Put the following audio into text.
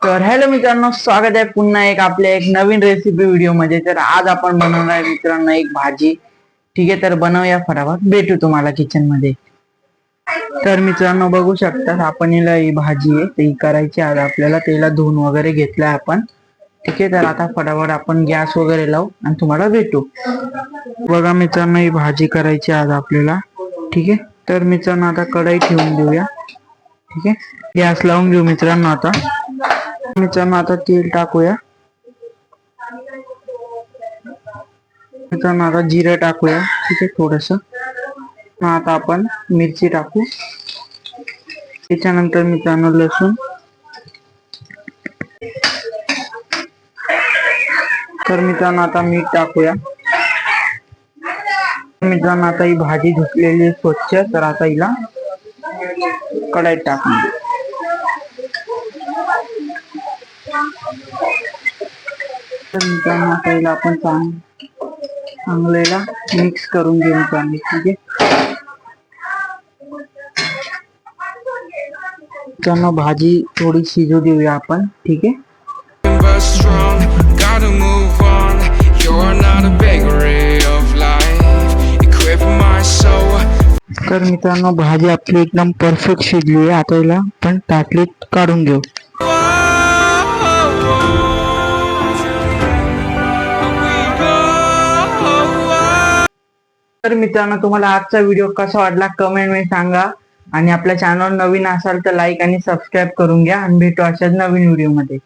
तर हॅलो मित्रांनो, स्वागत आहे पुन्हा आपल्या एक नवीन रेसिपी व्हिडिओ मध्ये। तर आज आपण बनवणार आहे मित्रांनो एक भाजी। ठीक आहे, तर बनवूया फटाफट, भेटू तुम्हाला किचन मध्ये। तर मित्रांनो बघू शकता आपण हिला ही भाजी आहे ती करायची आज आपल्याला। त्याला धुवून वगैरे घेतलाय आपण। ठीक आहे, तर आता फटाफट आपण गॅस वगैरे लावू आणि तुम्हाला भेटू। बघा मित्रांनो, ही भाजी करायची आज आपल्याला। ठीक आहे, तर मित्रांनो आता कढई ठेवून देऊया। ठीक आहे, गॅस लावून घेऊ मित्रांनो। आता तेल टाकूया मित्रांनो। आता जिरं टाकूया। ठीक आहे, थोडस। आता आपण मिरची टाकू। त्याच्यानंतर मित्रांनो लसूण। तर मित्रांनो आता मीठ टाकूया। मित्रांनो आता ही भाजी धुतलेली स्वच्छ, तर आता हिला कढईत टाकून तर मित्रांनो आता हिला आपण चांगलेला मिक्स करून घेऊ मित्रांनो। ठीक आहे, मित्रांनो भाजी थोडी शिजू देऊया आपण। ठीक आहे, तर मित्रांनो भाजी आपली एकदम परफेक्ट शिजली आहे। आता हिला आपण ताटलीत काढून घेऊ। तर मित्रांनो तुम्हाला आजचा व्हिडिओ कसा वाटला कमेंट मध्ये सांगा, आणि आपल्या चॅनल नवीन असाल तर लाईक आणि सबस्क्राईब करून घ्या, आणि भेटू अशाच नवीन व्हिडिओ मध्ये।